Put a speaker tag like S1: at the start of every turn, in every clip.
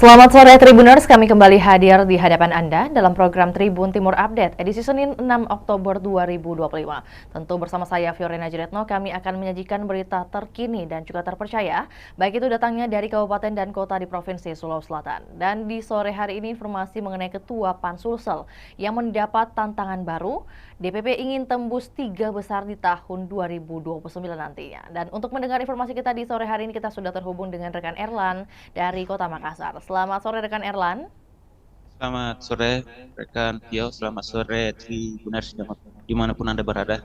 S1: Selamat sore Tribuners, kami kembali hadir di hadapan Anda dalam program Tribun Timur Update edisi Senin 6 Oktober 2025. Tentu bersama saya Fiorina Jeretno, kami akan menyajikan berita terkini dan juga terpercaya, baik itu datangnya dari kabupaten dan kota di Provinsi Sulawesi Selatan. Dan di sore hari ini informasi mengenai Ketua Pansulsel yang mendapat tantangan baru, DPP ingin tembus 3 besar di tahun 2029 nantinya. Dan untuk mendengar informasi kita di sore hari ini, kita sudah terhubung dengan rekan Erlan dari Kota Makassar. Selamat sore rekan Erlan.
S2: Selamat sore rekan Tio, selamat sore Tribuners dimanapun Anda berada.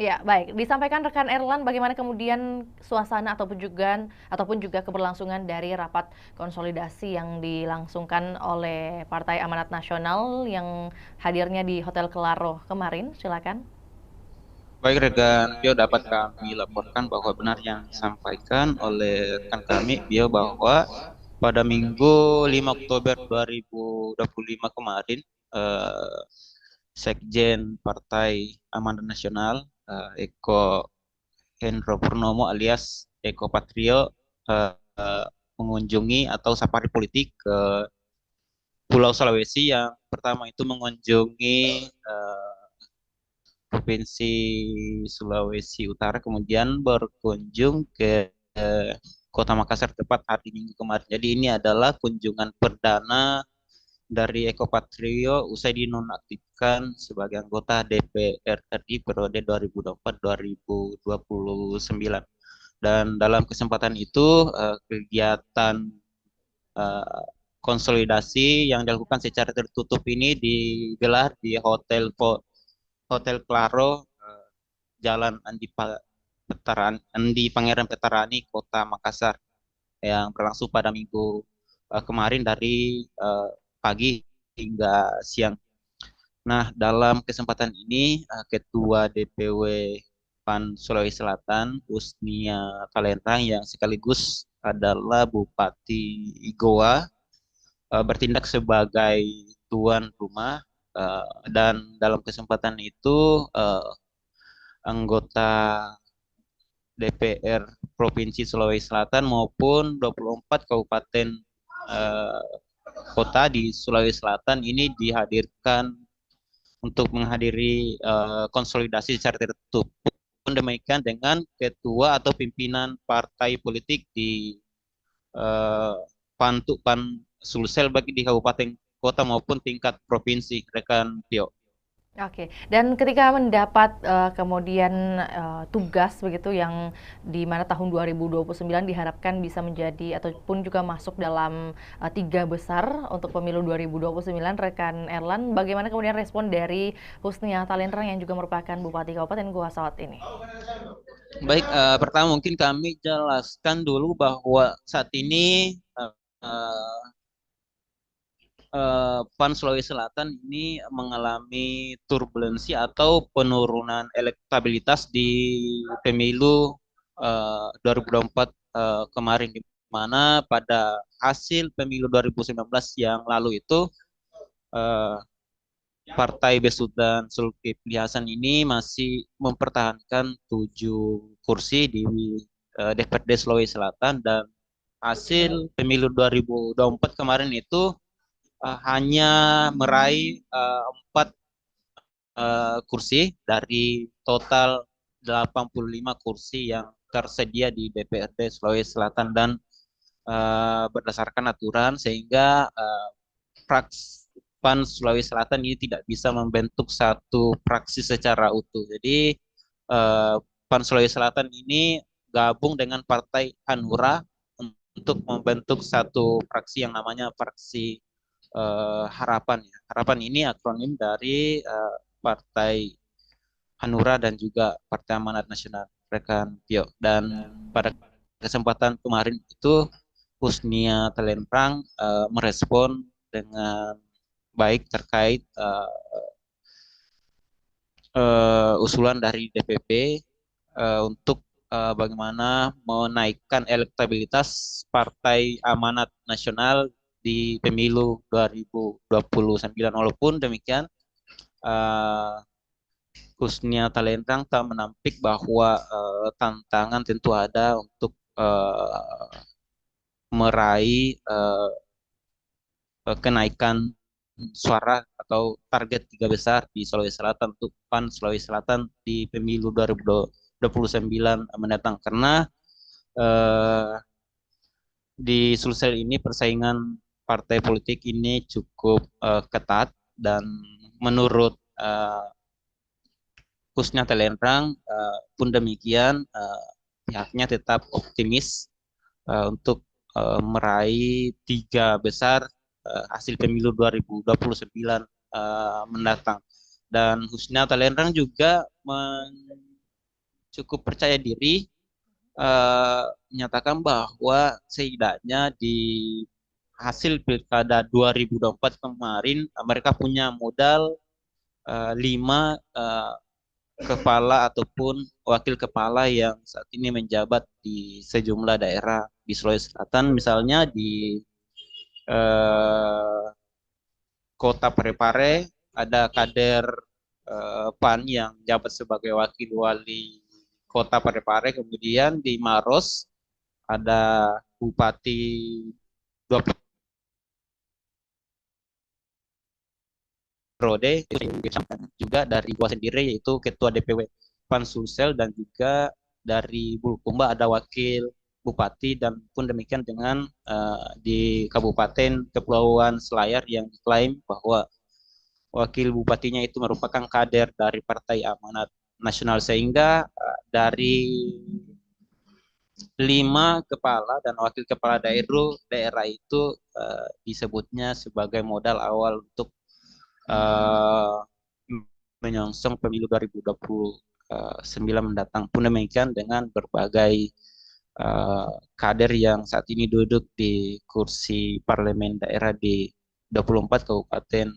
S1: Ya, baik. Disampaikan rekan Erlan bagaimana kemudian suasana ataupun juga keberlangsungan dari rapat konsolidasi yang dilangsungkan oleh Partai Amanat Nasional yang hadirnya di Hotel Kelaro kemarin. Silakan.
S2: Baik rekan Tio, dapat kami laporkan bahwa benar yang disampaikan oleh rekan kami Tio bahwa pada Minggu 5 Oktober 2025 kemarin eh, Sekjen Partai Amanat Nasional Eko Hendro Purnomo alias Eko Patrio mengunjungi atau safari politik ke Pulau Sulawesi yang pertama itu mengunjungi Provinsi Sulawesi Utara, kemudian berkunjung ke Kota Makassar tepat hari Minggu kemarin. Jadi ini adalah kunjungan perdana dari Eko Patrio usai dinonaktifkan sebagai anggota DPR RI periode 2024-2029. Dan dalam kesempatan itu kegiatan eh, konsolidasi yang dilakukan secara tertutup ini digelar di Hotel Claro, Jalan Andi Pangeran Petarani, Kota Makassar, yang berlangsung pada Minggu kemarin dari pagi hingga siang. Nah, dalam kesempatan ini Ketua DPW PAN Sulawesi Selatan, Husnia Talentang, yang sekaligus adalah Bupati Goa, bertindak sebagai tuan rumah, dan dalam kesempatan itu anggota DPR Provinsi Sulawesi Selatan maupun 24 kabupaten eh, kota di Sulawesi Selatan ini dihadirkan untuk menghadiri konsolidasi secara tertutup. Pun demikian dengan ketua atau pimpinan partai politik di eh, Pan Sulsel bagi di kabupaten kota maupun tingkat provinsi, rekan Tio.
S1: Oke, dan ketika mendapat kemudian tugas begitu yang di mana tahun 2029 diharapkan bisa menjadi ataupun juga masuk dalam 3 besar untuk pemilu 2029, rekan Erlan, bagaimana kemudian respon dari Husnia Talentrang yang juga merupakan Bupati Kabupaten Goa Sawat ini?
S2: Baik, pertama mungkin kami jelaskan dulu bahwa saat ini eh, PAN Sulawesi Selatan ini mengalami turbulensi atau penurunan elektabilitas di pemilu 2024 kemarin, di mana pada hasil pemilu 2019 yang lalu itu eh, Partai Besutan Zulkifli Hasan ini masih mempertahankan 7 kursi di DPRD Sulawesi Selatan, dan hasil pemilu 2024 kemarin itu hanya meraih 4 kursi dari total 85 kursi yang tersedia di DPRD Sulawesi Selatan, dan berdasarkan aturan sehingga fraksi PAN Sulawesi Selatan ini tidak bisa membentuk satu fraksi secara utuh. Jadi PAN Sulawesi Selatan ini gabung dengan Partai Hanura untuk membentuk satu fraksi yang namanya fraksi Harapan. Harapan ini akronim dari Partai Hanura dan juga Partai Amanat Nasional, rekan Tio. Dan pada kesempatan kemarin itu Husnia Talenprang merespon dengan baik terkait usulan dari DPP untuk bagaimana menaikkan elektabilitas Partai Amanat Nasional di pemilu 2029. Walaupun demikian, Husnia Talentang tak menampik bahwa tantangan tentu ada untuk meraih kenaikan suara atau target tiga besar di Sulawesi Selatan untuk PAN Sulawesi Selatan di pemilu 2029 mendatang, karena eh, di Sulsel ini persaingan partai politik ini cukup ketat, dan menurut Kusnya Telenrang pun demikian, pihaknya tetap optimis untuk meraih tiga besar hasil pemilu 2029 mendatang. Dan Husna Talenrang juga cukup percaya diri, eh, menyatakan bahwa setidaknya di hasil pilkada 2024 kemarin mereka punya modal 5 kepala ataupun wakil kepala yang saat ini menjabat di sejumlah daerah di Sulawesi Selatan, misalnya di eh, Kota Parepare ada kader PAN yang jabat sebagai wakil wali Kota Parepare, kemudian di Maros ada Bupati dua periode, juga dari gua sendiri yaitu Ketua DPW PAN Sulsel, dan juga dari Bulukumba ada wakil bupati, dan pun demikian dengan di Kabupaten Kepulauan Selayar yang diklaim bahwa wakil bupatinya itu merupakan kader dari Partai Amanat Nasional, sehingga dari 5 kepala dan wakil kepala daerah itu disebutnya sebagai modal awal untuk uh, menyongsong pemilu 2029 mendatang. Pun demikian dengan berbagai kader yang saat ini duduk di kursi parlemen daerah di 24 kabupaten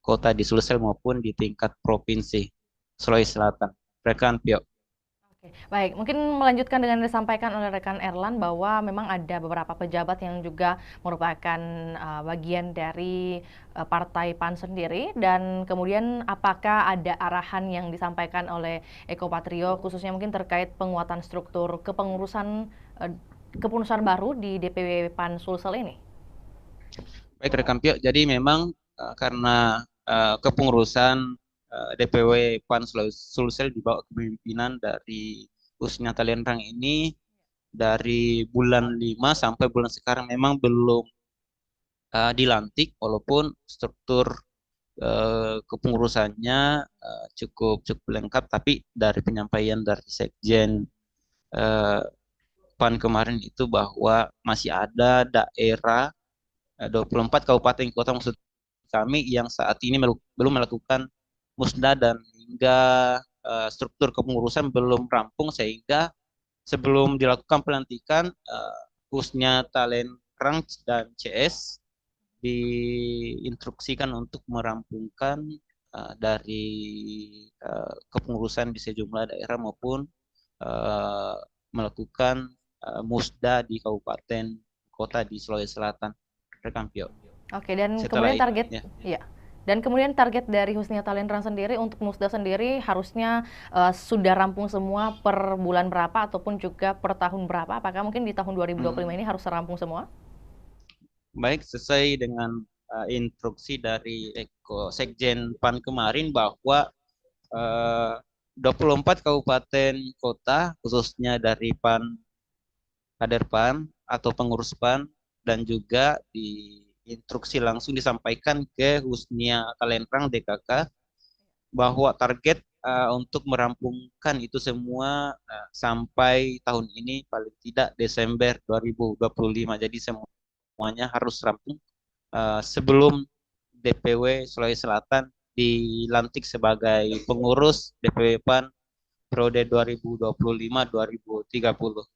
S2: kota di Sulsel maupun di tingkat provinsi Sulawesi Selatan. Rekan Pio.
S1: Oke, baik, mungkin melanjutkan dengan yang disampaikan oleh rekan Erlan bahwa memang ada beberapa pejabat yang juga merupakan bagian dari Partai PAN sendiri, dan kemudian apakah ada arahan yang disampaikan oleh Eko Patrio khususnya mungkin terkait penguatan struktur kepengurusan baru di DPW PAN Sulsel ini?
S2: Baik rekan Pio, jadi memang karena kepengurusan DPW PAN Sulsel di bawah kepemimpinan dari Husnia Talendang ini dari bulan 5 sampai bulan sekarang memang belum dilantik, walaupun struktur kepengurusannya cukup cukup lengkap, tapi dari penyampaian dari Sekjen uh, PAN kemarin itu bahwa masih ada daerah 24 kabupaten kota maksud kami yang saat ini belum melakukan musda, dan hingga struktur kepengurusan belum rampung, sehingga sebelum dilakukan pelantikan khususnya Talent Rank dan CS diinstruksikan untuk merampungkan dari kepengurusan di sejumlah daerah maupun uh, melakukan musda di kabupaten kota di Sulawesi Selatan. Rekan Pio.
S1: Oke, dan
S2: Setelah
S1: kemudian
S2: itu,
S1: target,
S2: ya.
S1: ya. Dan kemudian target dari Husnia Talendra sendiri untuk Musda sendiri harusnya sudah rampung semua per bulan berapa ataupun juga per tahun berapa? Apakah mungkin di tahun 2025 ini harus rampung semua?
S2: Baik, sesuai dengan instruksi dari Sekjen PAN kemarin bahwa uh, 24 kabupaten kota khususnya dari PAN, kader PAN atau pengurus PAN, dan juga diinstruksi langsung disampaikan ke Husnia Talenrang DKK bahwa target untuk merampungkan itu semua sampai tahun ini paling tidak Desember 2025. Jadi semuanya harus rampung sebelum DPW Sulawesi Selatan dilantik sebagai pengurus DPW PAN periode 2025-2030.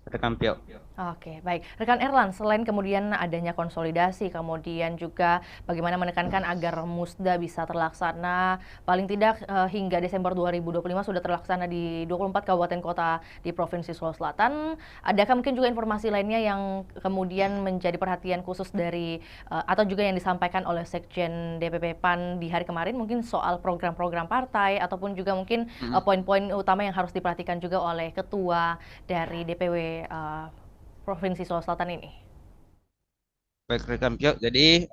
S2: Rekan Pio.
S1: Oke, baik. Rekan Erlan, selain kemudian adanya konsolidasi, kemudian juga bagaimana menekankan agar Musda bisa terlaksana, paling tidak hingga Desember 2025 sudah terlaksana di 24 kabupaten kota di Provinsi Sulawesi Selatan. Adakah mungkin juga informasi lainnya yang kemudian menjadi perhatian khusus dari, atau juga yang disampaikan oleh Sekjen DPP PAN di hari kemarin, mungkin soal program-program partai, ataupun juga mungkin poin-poin utama yang harus diperhatikan juga oleh Ketua dari DPW Provinsi Sulawesi Selatan ini?
S2: Baik rekan Pio, jadi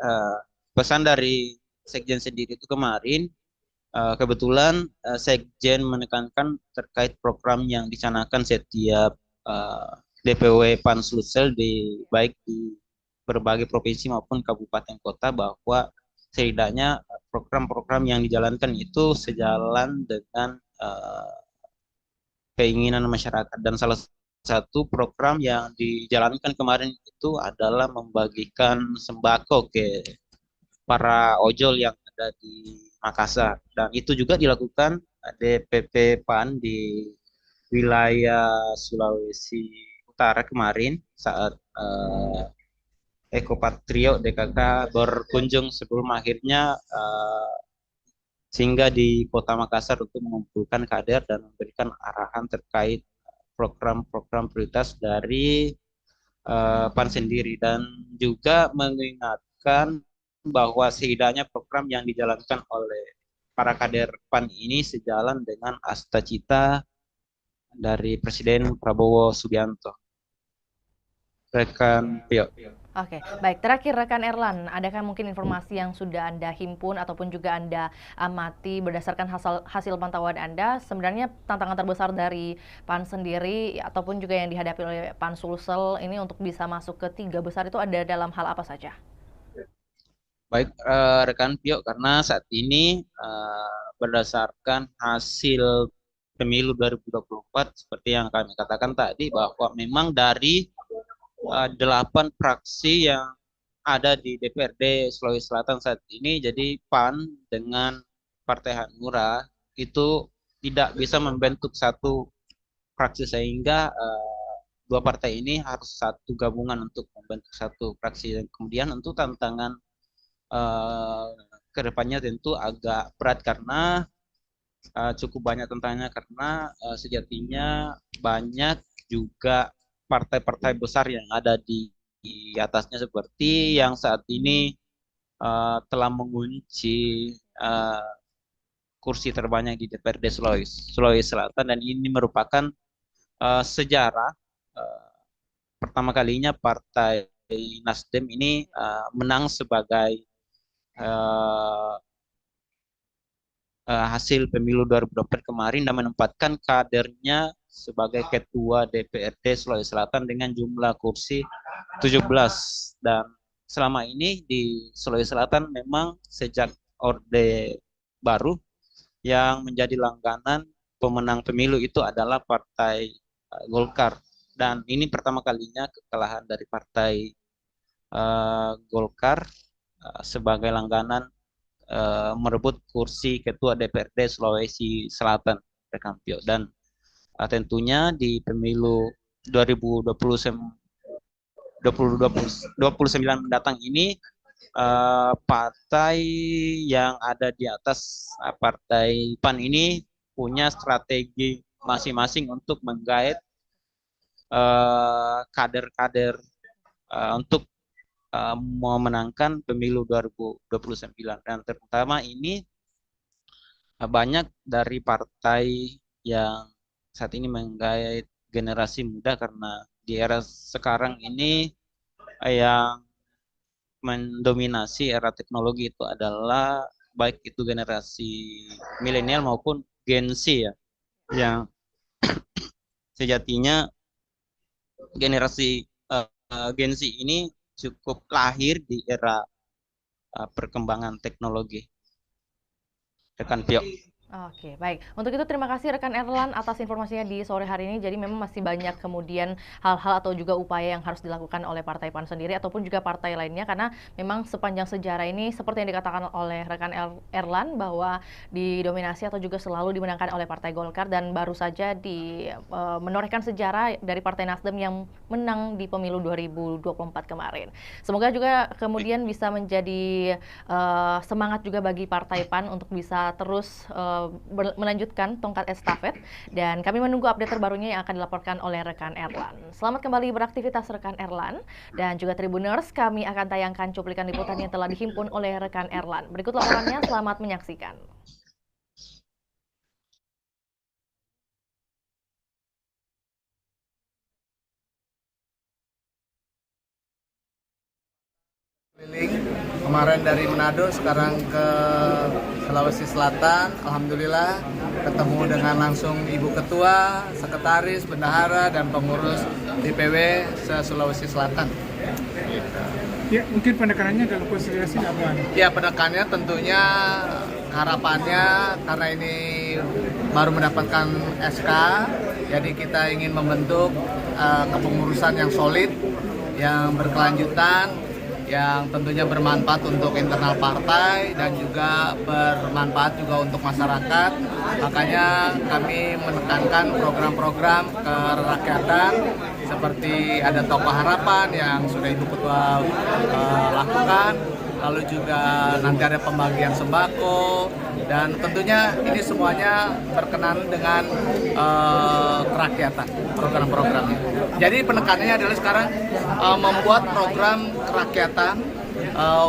S2: pesan dari Sekjen sendiri itu kemarin, kebetulan Sekjen menekankan terkait program yang dicanangkan setiap DPW Pansusel baik di berbagai provinsi maupun kabupaten kota, bahwa setidaknya program-program yang dijalankan itu sejalan dengan keinginan masyarakat, dan salah satu program yang dijalankan kemarin itu adalah membagikan sembako ke para ojol yang ada di Makassar, dan itu juga dilakukan DPP PAN di wilayah Sulawesi Utara kemarin saat Eko Patrio DKK berkunjung sebelum akhirnya sehingga di Kota Makassar untuk mengumpulkan kader dan memberikan arahan terkait program-program prioritas dari PAN sendiri, dan juga mengingatkan bahwa setidaknya program yang dijalankan oleh para kader PAN ini sejalan dengan cita dari Presiden Prabowo Subianto. Rekan Pio.
S1: Oke, baik. Terakhir rekan Erlan, adakah mungkin informasi yang sudah Anda himpun ataupun juga Anda amati berdasarkan hasil pantauan Anda, sebenarnya tantangan terbesar dari PAN sendiri ataupun juga yang dihadapi oleh PAN Sulsel ini untuk bisa masuk ke 3 besar itu ada dalam hal apa saja?
S2: Baik rekan Pio, karena saat ini berdasarkan hasil pemilu 2024 seperti yang kami katakan tadi, bahwa memang dari 8 fraksi yang ada di DPRD Sulawesi Selatan saat ini, jadi PAN dengan Partai Hanura itu tidak bisa membentuk satu fraksi, sehingga dua partai ini harus satu gabungan untuk membentuk satu fraksi, dan kemudian untuk tantangan uh, kedepannya tentu agak berat karena cukup banyak tantangannya, karena sejatinya banyak juga partai-partai besar yang ada di atasnya, seperti yang saat ini telah mengunci kursi terbanyak di DPRD Sulawesi Selatan, dan ini merupakan sejarah uh, pertama kalinya Partai Nasdem ini menang sebagai uh, hasil pemilu 2024 kemarin, dan menempatkan kadernya sebagai ketua DPRD Sulawesi Selatan dengan jumlah kursi 17. Dan selama ini di Sulawesi Selatan memang sejak Orde Baru yang menjadi langganan pemenang pemilu itu adalah Partai Golkar, dan ini pertama kalinya kekalahan dari Partai Golkar sebagai langganan merebut kursi ketua DPRD Sulawesi Selatan, rekan Pio. Dan tentunya di pemilu 2029 mendatang ini partai yang ada di atas partai PAN ini punya strategi masing-masing untuk menggait kader-kader untuk memenangkan pemilu 2029, dan terutama ini banyak dari partai yang saat ini menggait generasi muda, karena di era sekarang ini yang mendominasi era teknologi itu adalah baik itu generasi milenial maupun Gen Z ya, yang sejatinya generasi Gen Z ini cukup lahir di era perkembangan teknologi, rekan Pio.
S1: Oke, baik. Untuk itu terima kasih rekan Erlan atas informasinya di sore hari ini. Jadi memang masih banyak kemudian hal-hal atau juga upaya yang harus dilakukan oleh Partai PAN sendiri ataupun juga partai lainnya, karena memang sepanjang sejarah ini seperti yang dikatakan oleh rekan Erlan bahwa didominasi atau juga selalu dimenangkan oleh Partai Golkar, dan baru saja menorehkan sejarah dari Partai Nasdem yang menang di pemilu 2024 kemarin. Semoga juga kemudian bisa menjadi semangat juga bagi Partai PAN untuk bisa terus melanjutkan tongkat estafet, dan kami menunggu update terbarunya yang akan dilaporkan oleh rekan Erlan. Selamat kembali beraktivitas rekan Erlan, dan juga Tribuners, kami akan tayangkan cuplikan liputan yang telah dihimpun oleh rekan Erlan. Berikut laporannya, selamat menyaksikan.
S3: Kemarin dari Manado, sekarang ke Sulawesi Selatan. Alhamdulillah ketemu dengan langsung Ibu Ketua, Sekretaris, Bendahara, dan pengurus DPW se-Sulawesi Selatan.
S4: Ya, mungkin penekanannya dalam konsolidasi apa?
S3: Ya, penekanannya tentunya harapannya karena ini baru mendapatkan SK, jadi kita ingin membentuk kepengurusan yang solid, yang berkelanjutan, yang tentunya bermanfaat untuk internal partai dan juga bermanfaat juga untuk masyarakat. Makanya kami menekankan program-program kerakyatan seperti ada Tokoh Harapan yang sudah Ibu Ketua lakukan, lalu juga nanti ada pembagian sembako, dan tentunya ini semuanya berkenan dengan kerakyatan program-programnya. Jadi penekanannya adalah sekarang membuat program kerakyatan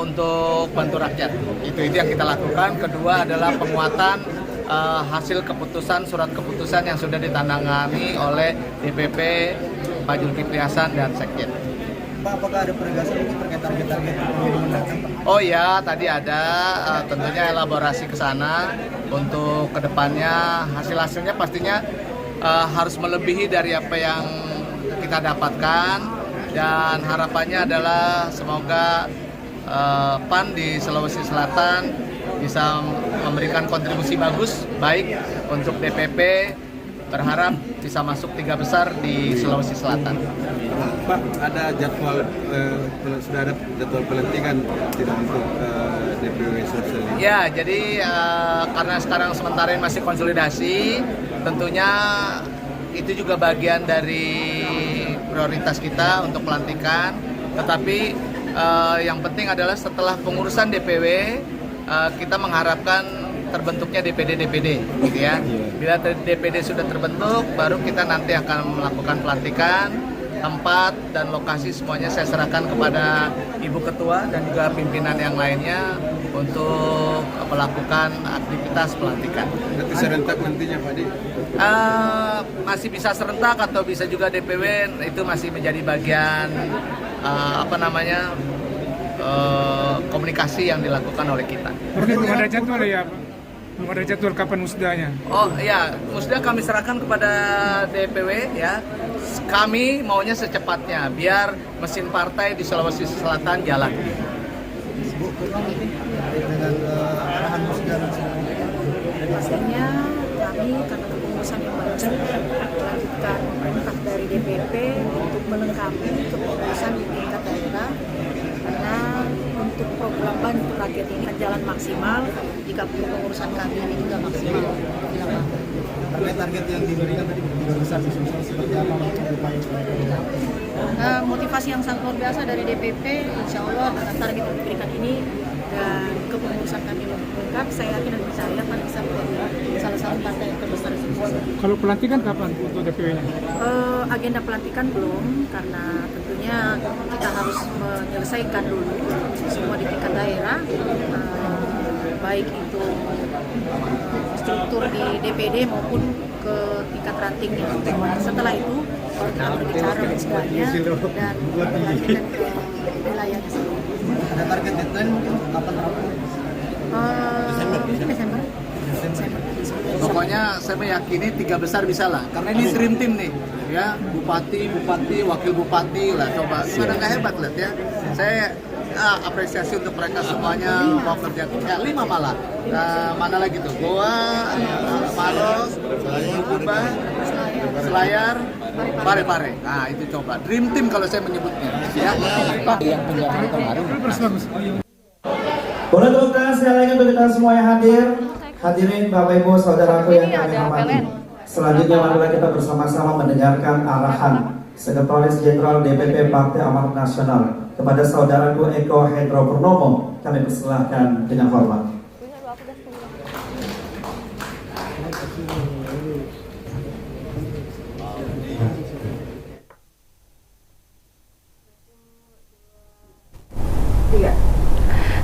S3: untuk bantu rakyat. Itu yang kita lakukan. Kedua adalah penguatan hasil keputusan, surat keputusan yang sudah ditandatangani oleh DPP, Pak Zulkifli Hasan dan Sekjen.
S5: Pak, apakah ada penegasan mungkin terkait target-target pemilu mendatang, Pak?
S3: Oh ya, tadi ada tentunya elaborasi ke sana untuk kedepannya hasil-hasilnya pastinya harus melebihi dari apa yang kita dapatkan, dan harapannya adalah semoga PAN di Sulawesi Selatan bisa memberikan kontribusi baik untuk DPP, berharap bisa masuk 3 besar di Sulawesi Selatan.
S5: Pak, ada jadwal sudah ada jadwal pelantikan tidak untuk DPW sosial?
S3: Ya, jadi karena sekarang sementara ini masih konsolidasi, tentunya itu juga bagian dari prioritas kita untuk pelantikan. Tetapi yang penting adalah setelah pengurusan DPW, kita mengharapkan terbentuknya DPD, gitu ya. Bila DPD sudah terbentuk, baru kita nanti akan melakukan pelantikan. Tempat dan lokasi semuanya saya serahkan kepada Ibu Ketua dan juga pimpinan yang lainnya untuk melakukan aktivitas pelantikan.
S5: Nanti serentak nantinya, Pak Di?
S3: Masih bisa serentak atau bisa juga DPW, itu masih menjadi bagian komunikasi yang dilakukan oleh kita.
S4: Berarti belum ada jadwal ya, Pak? Belum ada jadwal kapan musdanya?
S3: Oh ya, musda kami serahkan kepada DPW ya. Kami maunya secepatnya biar mesin partai di Sulawesi Selatan jalan.
S5: Bu, dengan arahan musda dan
S6: pastinya kami karena kepengurusan yang baru melanjutkan perintah dari DPP untuk melengkapi kepengurusan di tingkat daerah, karena untuk program bantu rakyat ini akan jalan maksimal jika kepengurusan kami ini juga maksimal.
S5: target yang diberikan tadi tidak besar sosial seperti apa upaya?
S6: Motivasi yang sangat luar biasa dari DPP, insya Allah dengan target yang diberikan ini dan kepengurusan kami lengkap, saya yakin dan percaya akan bisa menjadi salah satu partai yang terbesar di Sulawesi.
S4: Kalau pelantikan kapan untuk DPW-nya?
S6: Agenda pelantikan belum, karena tentunya kita harus menyelesaikan dulu semua di tingkat daerah, baik itu struktur di DPD maupun ke tingkat rantingnya. Setelah itu baru kita berbicara semuanya dan melanjutkan ke wilayahnya sendiri.
S5: Ada target deadline mungkin kapan rampung?
S6: Mungkin Desember.
S3: Pokoknya saya meyakini 3 besar bisa lah, karena ini dream team nih, ya, bupati, wakil bupati lah, coba gimana nggak hebat lihat ya. Saya apresiasi untuk mereka semuanya mau kerja, ya 5 malah. Mana lagi tuh? Goa, Maros, Kuba, Selayar, Pare-Pare. Nah itu coba dream team kalau saya menyebutnya, ya. Yang penjara kemarin.
S7: Boleh tepukkan sekali lagi untuk kita semua yang hadir. Hadirin Bapak Ibu Saudaraku yang kami hormati. Selanjutnya marilah kita bersama-sama mendengarkan arahan Sekretaris Jenderal DPP Partai Amanat Nasional kepada Saudaraku Eko Hendro Purnomo. Kami persilahkan dengan hormat.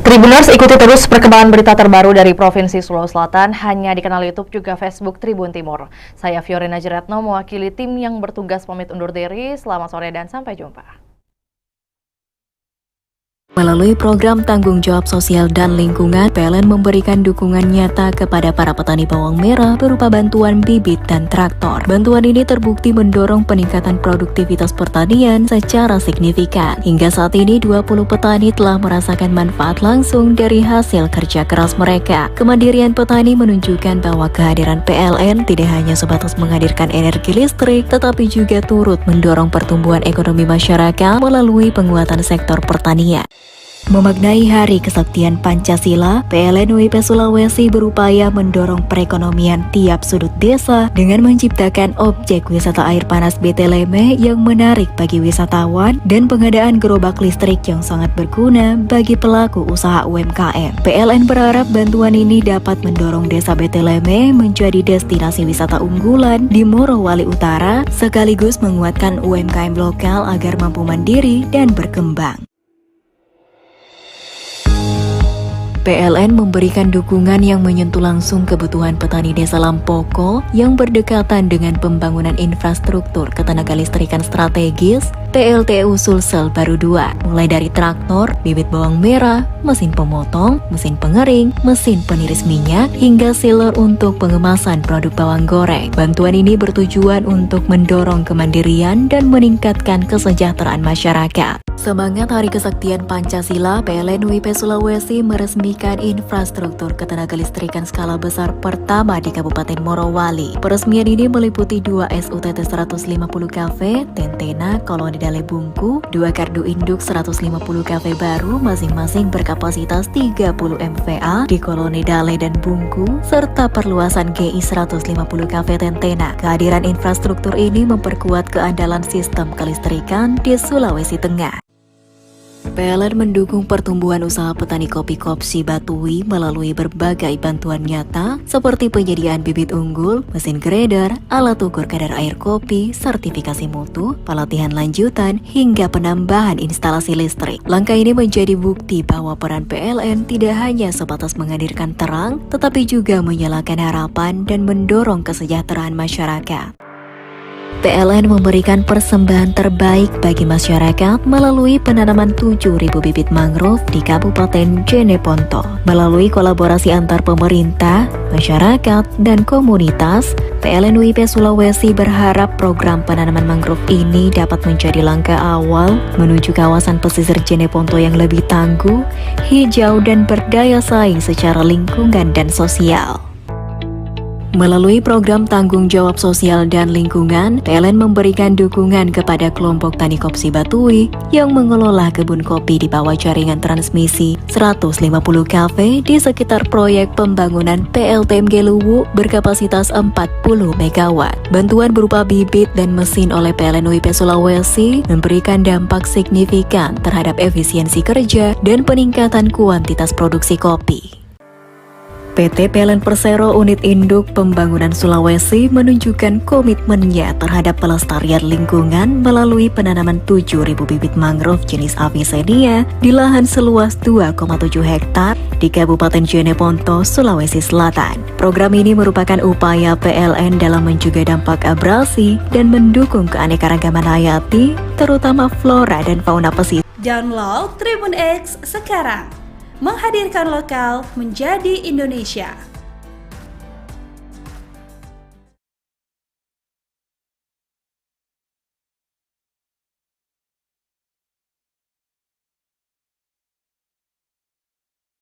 S1: Tribuners, ikuti terus perkembangan berita terbaru dari Provinsi Sulawesi Selatan hanya di kanal YouTube juga Facebook Tribun Timur. Saya Fiorina Jeretno mewakili tim yang bertugas pamit undur diri. Selamat sore dan sampai jumpa.
S8: Melalui program tanggung jawab sosial dan lingkungan, PLN memberikan dukungan nyata kepada para petani bawang merah berupa bantuan bibit dan traktor. Bantuan ini terbukti mendorong peningkatan produktivitas pertanian secara signifikan. Hingga saat ini 20 petani telah merasakan manfaat langsung dari hasil kerja keras mereka. Kemandirian petani menunjukkan bahwa kehadiran PLN tidak hanya sebatas menghadirkan energi listrik, tetapi juga turut mendorong pertumbuhan ekonomi masyarakat melalui penguatan sektor pertanian. Memaknai Hari Kesaktian Pancasila, PLN WIP Sulawesi berupaya mendorong perekonomian tiap sudut desa dengan menciptakan objek wisata air panas Beteleme yang menarik bagi wisatawan dan pengadaan gerobak listrik yang sangat berguna bagi pelaku usaha UMKM. PLN berharap bantuan ini dapat mendorong desa Beteleme menjadi destinasi wisata unggulan di Morowali Utara, sekaligus menguatkan UMKM lokal agar mampu mandiri dan berkembang. PLN memberikan dukungan yang menyentuh langsung kebutuhan petani desa Lampoko yang berdekatan dengan pembangunan infrastruktur ketenaga listrikan strategis PLTU Sulsel Baru 2, mulai dari traktor, bibit bawang merah, mesin pemotong, mesin pengering, mesin peniris minyak, hingga sealer untuk pengemasan produk bawang goreng. Bantuan ini bertujuan untuk mendorong kemandirian dan meningkatkan kesejahteraan masyarakat. Semangat Hari Kesaktian Pancasila, PLN WIP Sulawesi meresmikan infrastruktur ketenaga listrikan skala besar pertama di Kabupaten Morowali. Peresmian ini meliputi 2 SUTT 150 kV, Tentena, Koloni Dale Bungku, 2 kardu induk 150 kV baru masing-masing berkapasitas 30 MVA di Koloni Dale dan Bungku, serta perluasan GI 150 kV Tentena. Kehadiran infrastruktur ini memperkuat keandalan sistem kelistrikan di Sulawesi Tengah. PLN mendukung pertumbuhan usaha petani kopi Kopsi Batui melalui berbagai bantuan nyata seperti penyediaan bibit unggul, mesin grader, alat ukur kadar air kopi, sertifikasi mutu, pelatihan lanjutan, hingga penambahan instalasi listrik. Langkah ini menjadi bukti bahwa peran PLN tidak hanya sebatas menghadirkan terang, tetapi juga menyalakan harapan dan mendorong kesejahteraan masyarakat. PLN memberikan persembahan terbaik bagi masyarakat melalui penanaman 7.000 bibit mangrove di Kabupaten Jeneponto. Melalui kolaborasi antar pemerintah, masyarakat, dan komunitas, PLN WIP Sulawesi berharap program penanaman mangrove ini dapat menjadi langkah awal menuju kawasan pesisir Jeneponto yang lebih tangguh, hijau, dan berdaya saing secara lingkungan dan sosial. Melalui program tanggung jawab sosial dan lingkungan, PLN memberikan dukungan kepada kelompok tani Kopsi Batui yang mengelola kebun kopi di bawah jaringan transmisi 150 kV di sekitar proyek pembangunan PLTMG Luwu berkapasitas 40 MW. Bantuan berupa bibit dan mesin oleh PLN WIP Sulawesi memberikan dampak signifikan terhadap efisiensi kerja dan peningkatan kuantitas produksi kopi. PT PLN Persero Unit Induk Pembangunan Sulawesi menunjukkan komitmennya terhadap pelestarian lingkungan melalui penanaman 7.000 bibit mangrove jenis Avicennia di lahan seluas 2,7 hektar di Kabupaten Jeneponto, Sulawesi Selatan. Program ini merupakan upaya PLN dalam mencegah dampak abrasi dan mendukung keanekaragaman hayati, terutama flora dan fauna pesisir.
S9: Download Tribun X sekarang. Menghadirkan lokal menjadi Indonesia.